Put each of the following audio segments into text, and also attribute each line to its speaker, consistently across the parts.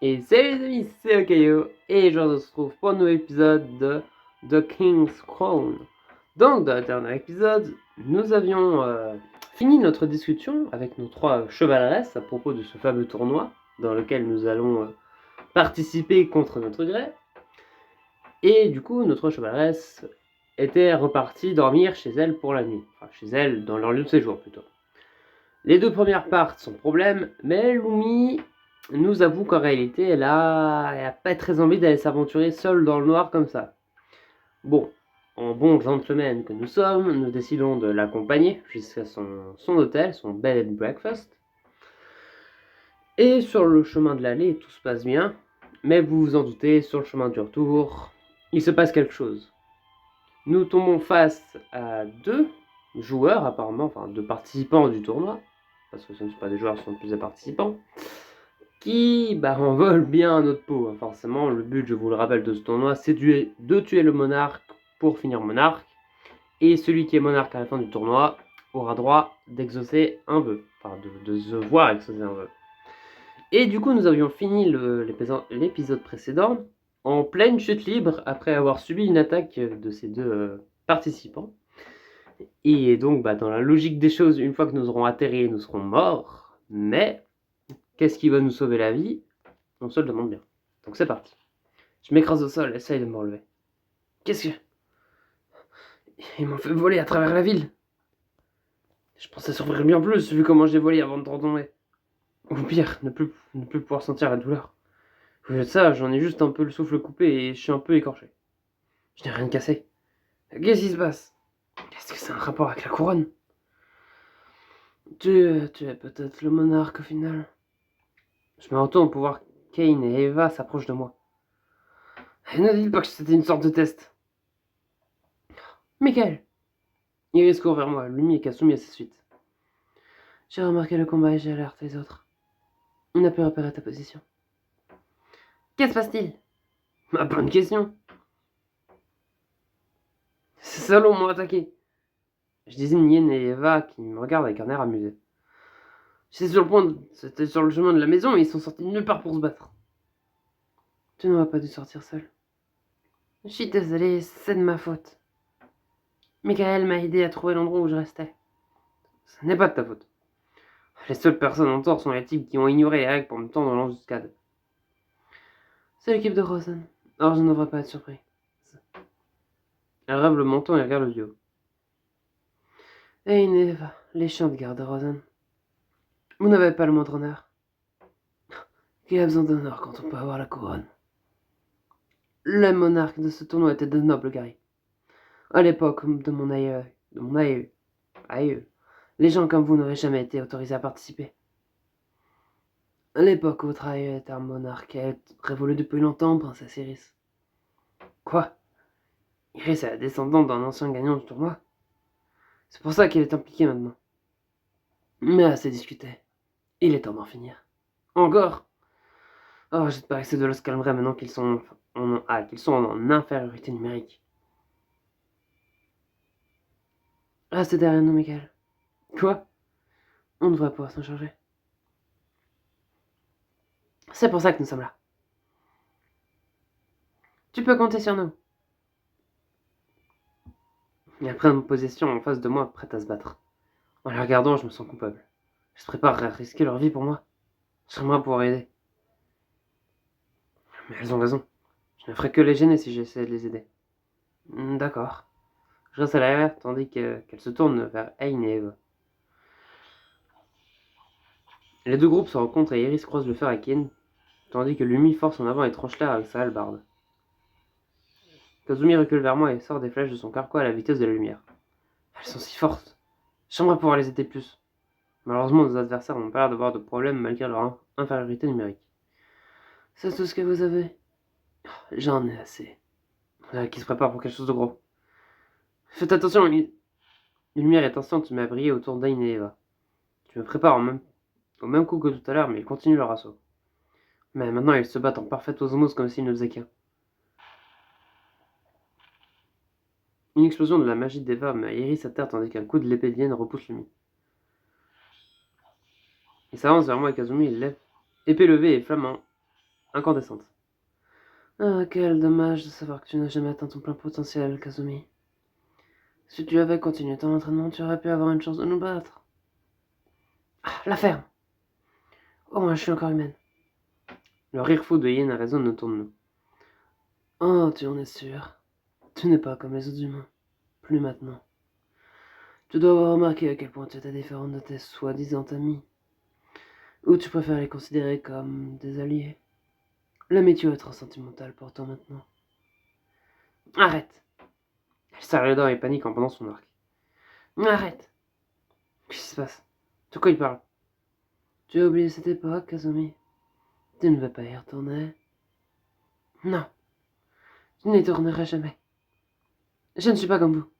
Speaker 1: Et salut les amis, c'est Okayo, et je vous retrouve pour un nouvel épisode de The King's Crown. Donc, dans le dernier épisode, nous avions fini notre discussion avec nos trois chevaleresses à propos de ce fameux tournoi dans lequel nous allons participer contre notre gré. Et du coup, notre chevaleresse était repartie dormir chez elle pour la nuit. Enfin, chez elle, dans leur lieu de séjour plutôt. Les deux premières partent sans problème, mais Lumi nous avoue qu'en réalité, elle a pas très envie d'aller s'aventurer seule dans le noir comme ça. Bon, en bon gentleman que nous sommes, nous décidons de l'accompagner jusqu'à son hôtel, son bed and breakfast. Et sur le chemin de l'aller, tout se passe bien, mais vous vous en doutez, sur le chemin du retour, il se passe quelque chose. Nous tombons face à deux joueurs, apparemment, enfin deux participants du tournoi, parce que ce ne sont pas des joueurs, ce sont plus des participants, qui en veulent bien notre peau. Forcément, le but, je vous le rappelle, de ce tournoi, c'est de tuer le monarque pour finir monarque. Et celui qui est monarque à la fin du tournoi aura droit d'exaucer un vœu. Enfin, de se voir exaucer un vœu. Et du coup, nous avions fini l'épisode précédent en pleine chute libre après avoir subi une attaque de ces deux participants. Et donc, dans la logique des choses, une fois que nous aurons atterri, nous serons morts. Mais qu'est-ce qui va nous sauver la vie? On se le demande bien. Donc c'est parti. Je m'écrase au sol, essaye de me relever. Qu'est-ce que... Ils m'ont fait voler à travers la ville. Je pensais souffrir bien plus, vu comment j'ai volé avant de tomber. Ou pire, ne plus pouvoir sentir la douleur. Au lieu de ça, j'en ai juste un peu le souffle coupé et je suis un peu écorché. Je n'ai rien cassé. Qu'est-ce qui se passe? Est-ce que c'est un rapport avec la couronne? Tu es peut-être le monarque au final. Je me retourne pour voir Kane et Eva s'approchent de moi. Et ne dites pas que c'était une sorte de test. Michael! Iris court vers moi, Lumi et Kasumi à sa suite. J'ai remarqué le combat et j'ai alerté les autres. On a pu repérer ta position. Qu'est-ce se passe-t-il? Ma bonne question. Ces salauds m'ont attaqué. Je désigne Yin et Eva qui me regardent avec un air amusé. C'était sur le chemin de la maison et ils sont sortis de nulle part pour se battre. Tu n'aurais pas dû sortir seul. Je suis désolée, c'est de ma faute. Michael m'a aidé à trouver l'endroit où je restais. Ce n'est pas de ta faute. Les seules personnes en tort sont les types qui ont ignoré les règles pour me tendre l'embuscade. C'est l'équipe de Rosen. Alors je ne devrais pas être surpris. Elle rêve le menton et regarde le duo. Hey Eva, les chiens de garde de Rosen. Vous n'avez pas le moindre honneur. Qui a besoin d'honneur quand on peut avoir la couronne? Le monarque de ce tournoi était de nobles guerriers. À l'époque de mon aïeux, les gens comme vous n'auraient jamais été autorisés à participer. À l'époque où votre aïeux était un monarque, elle révolue depuis longtemps, princesse Iris. Quoi? Iris est la descendante d'un ancien gagnant du tournoi? C'est pour ça qu'elle est impliquée maintenant. Mais assez discuté. Il est temps d'en finir. Encore? Oh, j'espère que ces deux-là se calmeraient maintenant qu'ils sont en infériorité numérique. Restez derrière nous, Michael. Quoi? On devrait pouvoir s'en charger. C'est pour ça que nous sommes là. Tu peux compter sur nous. Ils prennent possession en face de moi, prête à se battre. En les regardant, je me sens coupable. Je se prépare à risquer leur vie pour moi. J'aimerais pouvoir aider. Mais elles ont raison. Je ne ferai que les gêner si j'essaie de les aider. D'accord. Je reste à l'arrière tandis qu'elle se tourne vers Hein et Eva. Les deux groupes se rencontrent et Iris croise le fer avec Yin, tandis que Lumi force en avant et tranche l'air avec sa hallebarde. Kazumi recule vers moi et sort des flèches de son carquois à la vitesse de la lumière. Elles sont si fortes. J'aimerais pouvoir les aider plus. Malheureusement, nos adversaires n'ont pas l'air d'avoir de problème malgré leur infériorité numérique. C'est tout ce que vous avez? J'en ai assez. Qui se prépare pour quelque chose de gros. Faites attention, une lumière étincelante met à briller autour d'Ain et Eva. Tu me prépares au même coup que tout à l'heure, mais ils continuent leur assaut. Mais maintenant, ils se battent en parfaite osmose comme s'ils ne faisaient qu'un. Une explosion de la magie d'Eva met Iris à terre tandis qu'un coup de l'épée d'Yen repousse Lumi. Il s'avance vers moi et Kazumi, il lève, épée levée et flamant, incandescente. Ah, quel dommage de savoir que tu n'as jamais atteint ton plein potentiel, Kazumi. Si tu avais continué ton entraînement, tu aurais pu avoir une chance de nous battre. Ah, la ferme! Au moins, je suis encore humaine. Le rire fou de Yen résonne autour de nous. Oh, tu en es sûr? Tu n'es pas comme les autres humains. Plus maintenant. Tu dois avoir remarqué à quel point tu étais différente de tes soi-disant amis. Ou tu préfères les considérer comme des alliés. L'amitié est trop sentimentale pour toi maintenant. Arrête! Elle serre les dents et panique en pendant son arc. Arrête! Qu'est-ce qui se passe? De quoi il parle? Tu as oublié cette époque, Kazumi? Tu ne veux pas y retourner? Non, je n'y tournerai jamais. Je ne suis pas comme vous.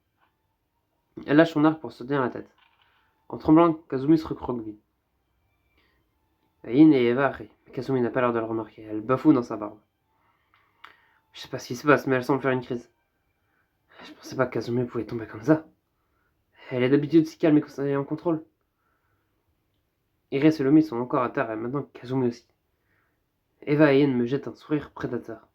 Speaker 1: Elle lâche son arc pour se tenir la tête. En tremblant, Kazumi se recroqueville. Yin et Eva rient, mais Kazumi n'a pas l'air de le remarquer. Elle bafoue dans sa barbe. Je sais pas ce qui se passe, mais elle semble faire une crise. Je pensais pas que Kazumi pouvait tomber comme ça. Elle est d'habitude si calme et en contrôle. Iris et Lomi sont encore à terre et maintenant Kazumi aussi. Eva et Yin me jettent un sourire prédateur.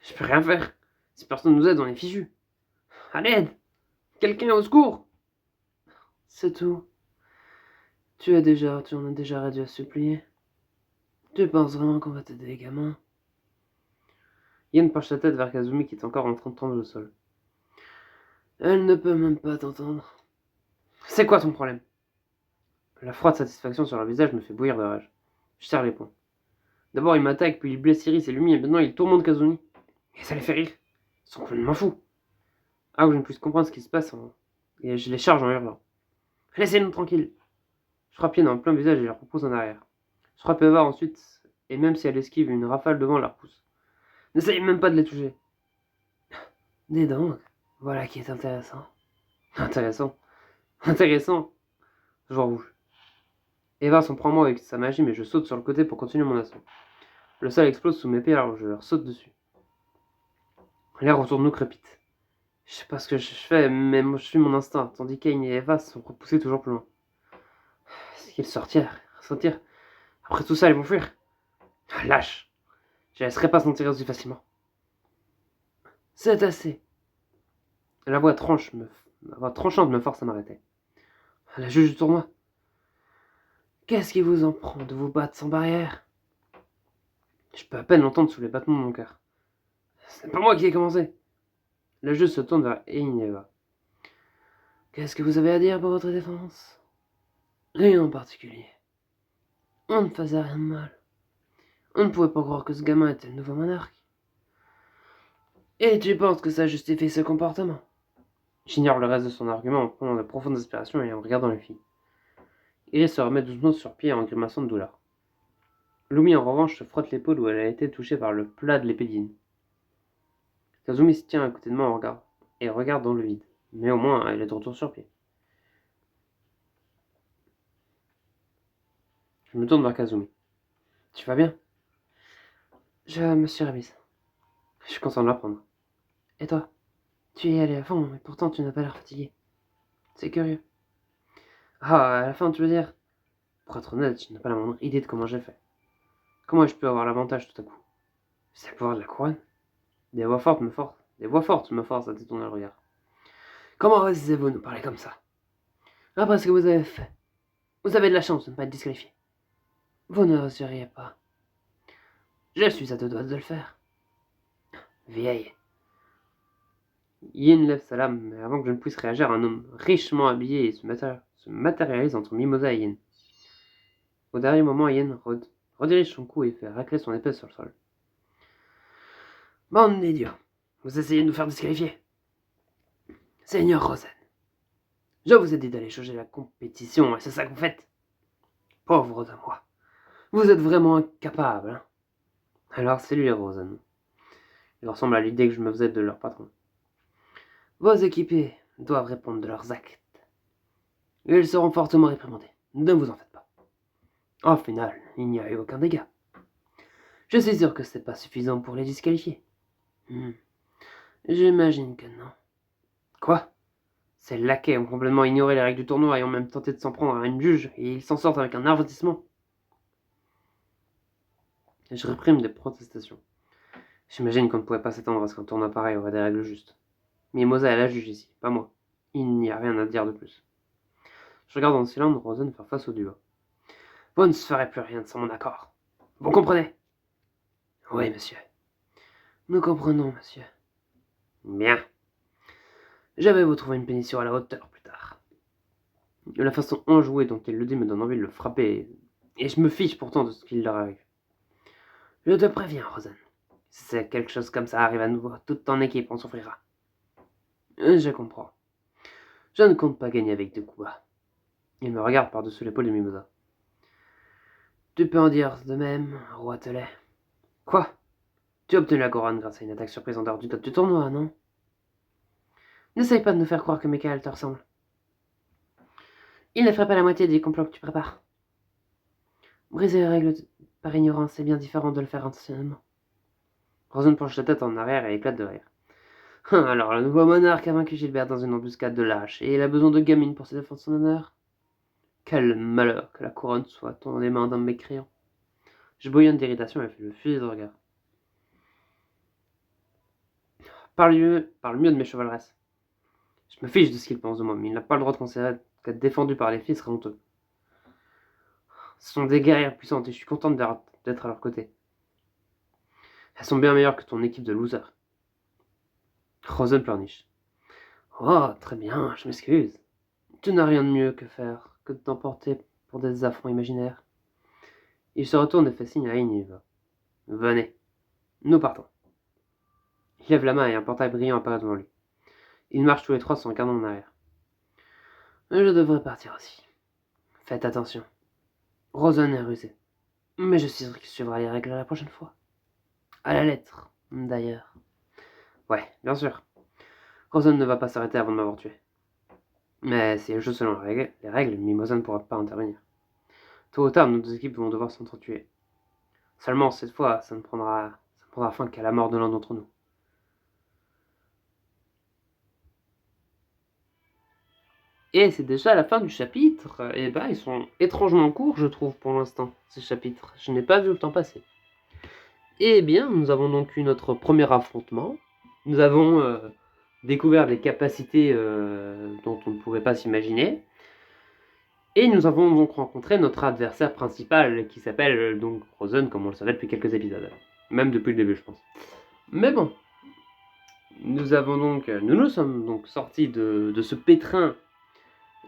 Speaker 1: Je peux rien faire. Si personne nous aide, on est fichus. À l'aide! Quelqu'un au secours! C'est tout. Tu en as déjà réduit à supplier. Tu penses vraiment qu'on va t'aider, gamin? Yen penche sa tête vers Kazumi qui est encore en train de tendre le sol. Elle ne peut même pas t'entendre. C'est quoi ton problème? La froide satisfaction sur leur visage me fait bouillir de rage. Je serre les poings. D'abord il m'attaque, puis il blesse Iris et Lumi, et maintenant il tourmente Kazumi. Et ça les fait rire. Ils sont complètement fous. Ah, où je ne puisse comprendre ce qui se passe, et je les charge en hurlant. Laissez-nous tranquilles. Je frappe Yen en plein visage et leur repousse en arrière. Je frappe Eva ensuite, et même si elle esquive, une rafale devant la repousse. N'essayez même pas de les toucher. Dis donc, voilà qui est intéressant. Intéressant. Intéressant. Je vois rouge. Eva s'en prend moi avec sa magie, mais je saute sur le côté pour continuer mon assaut. Le sol explose sous mes pieds alors je leur saute dessus. L'air autour de nous crépite. Je sais pas ce que je fais, mais moi, je suis mon instinct, tandis qu'Ain et Eva sont repoussés toujours plus loin. Est-ce qu'ils sortirent? Après tout ça, ils vont fuir. Lâche. Je ne laisserai pas s'en tirer aussi facilement. C'est assez. La voix tranchante me force à m'arrêter. La juge du tournoi. Qu'est-ce qui vous en prend de vous battre sans barrière? Je peux à peine l'entendre sous les battements de mon cœur. C'est pas moi qui ai commencé. La juge se tourne vers Ein et Eva. Qu'est-ce que vous avez à dire pour votre défense? Rien en particulier. On ne faisait rien de mal. On ne pouvait pas croire que ce gamin était le nouveau monarque. Et tu penses que ça justifie ce comportement? J'ignore le reste de son argument en prenant de profondes aspirations et en regardant les filles. Iris se remet doucement sur pied en grimaçant de douleur. Lumi en revanche se frotte l'épaule où elle a été touchée par le plat de l'épée d'Yin. Kazumi se tient à côté de moi et regarde dans le vide, mais au moins elle est de retour sur pied. Je me tourne vers Kazumi. Tu vas bien? Je me suis remise. Je suis content de l'apprendre. Et toi? Tu y es allé à fond, mais pourtant tu n'as pas l'air fatigué. C'est curieux. Ah, à la fin tu veux dire? Pour être honnête, je n'ai pas la moindre idée de comment j'ai fait. Comment ai-je pu avoir l'avantage tout à coup? C'est le pouvoir de la couronne. Des voix fortes me forcent à détourner le regard. Comment osez-vous nous parler comme ça? Après ce que vous avez fait, vous avez de la chance de ne pas être disqualifié. Vous n'oseriez pas. Je suis à deux doigts de le faire. Vieille. Yin lève sa lame, mais avant que je ne puisse réagir, un homme richement habillé se matérialise entre Mimosa et Yin. Au dernier moment, Yin redirige son cou et fait racler son épée sur le sol. Bande d'idiots. Vous essayez de nous faire disqualifier. Seigneur Rosen, je vous ai dit d'aller changer la compétition, et c'est ça que vous faites. Pauvre de moi. Vous êtes vraiment incapable, hein? Alors c'est lui, Rosen. Il ressemble à l'idée que je me faisais de leur patron. Vos équipiers doivent répondre de leurs actes. Ils seront fortement réprimandés. Ne vous en faites pas. Au final, il n'y a eu aucun dégât. Je suis sûr que c'est pas suffisant pour les disqualifier. J'imagine que non. Quoi? Ces laquais ont complètement ignoré les règles du tournoi et ont même tenté de s'en prendre à une juge, et ils s'en sortent avec un avertissement. Je réprime des protestations. J'imagine qu'on ne pouvait pas s'attendre à ce qu'un tournoi pareil aurait des règles justes. Mimosa est la juge ici, pas moi. Il n'y a rien à dire de plus. Je regarde en silence Rosen faire face au duo. Vous ne ferez plus rien sans mon accord. Vous comprenez? Oui, monsieur. Nous comprenons, monsieur. Bien. Je vais vous trouver une pénition à la hauteur plus tard. La façon enjouée dont il le dit me donne envie de le frapper, et je me fiche pourtant de ce qu'il leur arrive. Je te préviens, Rosen. Si c'est quelque chose comme ça arrive à nouveau, toute ton équipe en souffrira. Je comprends. Je ne compte pas gagner avec 2 coups bas. Il me regarde par-dessus l'épaule de Mimosa. Tu peux en dire de même, roi Telet. Quoi? Tu as obtenu la couronne grâce à une attaque surprise en dehors du top du tournoi, non? N'essaye pas de nous faire croire que Michael te ressemble. Il ne ferait pas la moitié des complots que tu prépares. Briser les règles par ignorance, c'est bien différent de le faire intentionnellement. Rosen penche la tête en arrière et éclate de rire. Alors, le nouveau monarque a vaincu Gilbert dans une embuscade de lâches, et il a besoin de gamines pour se défendre son honneur. Quel malheur que la couronne soit dans les mains d'un mécréant. Je bouillonne d'irritation et fais le fusil de regard. Parle mieux de mes chevaleresses. Je me fiche de ce qu'il pense de moi, mais il n'a pas le droit de considérer qu'être défendu par les filles serait honteux. Ce sont des guerrières puissantes et je suis contente d'être à leur côté. Elles sont bien meilleures que ton équipe de losers. Rosen pleurniche. Oh, très bien, je m'excuse. Tu n'as rien de mieux que faire que de t'emporter pour des affronts imaginaires. Il se retourne et fait signe à Iniva. Venez, nous partons. Il lève la main et un portail brillant apparaît devant lui. Ils marchent tous les 3 sans regardant en arrière. Je devrais partir aussi. Faites attention. Rosen est rusé. Mais je suis sûr qu'il suivra les règles la prochaine fois. À la lettre, d'ailleurs. Ouais, bien sûr. Rosen ne va pas s'arrêter avant de m'avoir tué. Mais si elle joue selon les règles, Mimosa ne pourra pas intervenir. Tôt ou tard, nos 2 équipes vont devoir s'entretuer. Seulement, cette fois, ça ne prendra fin qu'à la mort de l'un d'entre nous. Et c'est déjà la fin du chapitre. Et bah, ils sont étrangement courts, je trouve, pour l'instant, ces chapitres. Je n'ai pas vu le temps passer. Eh bien, nous avons donc eu notre premier affrontement. Nous avons découvert des capacités dont on ne pouvait pas s'imaginer. Et nous avons donc rencontré notre adversaire principal, qui s'appelle donc Rosen, comme on le savait depuis quelques épisodes. Même depuis le début, je pense. Mais bon. Nous nous sommes donc sortis de ce pétrin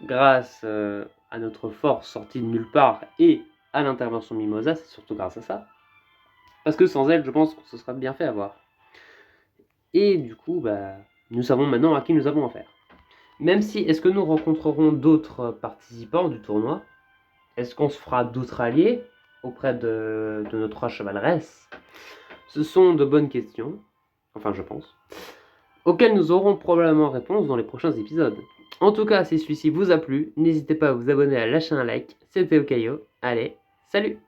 Speaker 1: grâce à notre force sortie de nulle part et à l'intervention de Mimosa, c'est surtout grâce à ça. Parce que sans elle, je pense qu'on se serait bien fait avoir. Et du coup, nous savons maintenant à qui nous avons affaire. Même si, est-ce que nous rencontrerons d'autres participants du tournoi? Est-ce qu'on se fera d'autres alliés auprès de nos 3 chevaleresses? Ce sont de bonnes questions, enfin je pense, auxquelles nous aurons probablement réponse dans les prochains épisodes. En tout cas, si celui-ci vous a plu, n'hésitez pas à vous abonner, à lâcher un like. C'était Okayo. Allez, salut!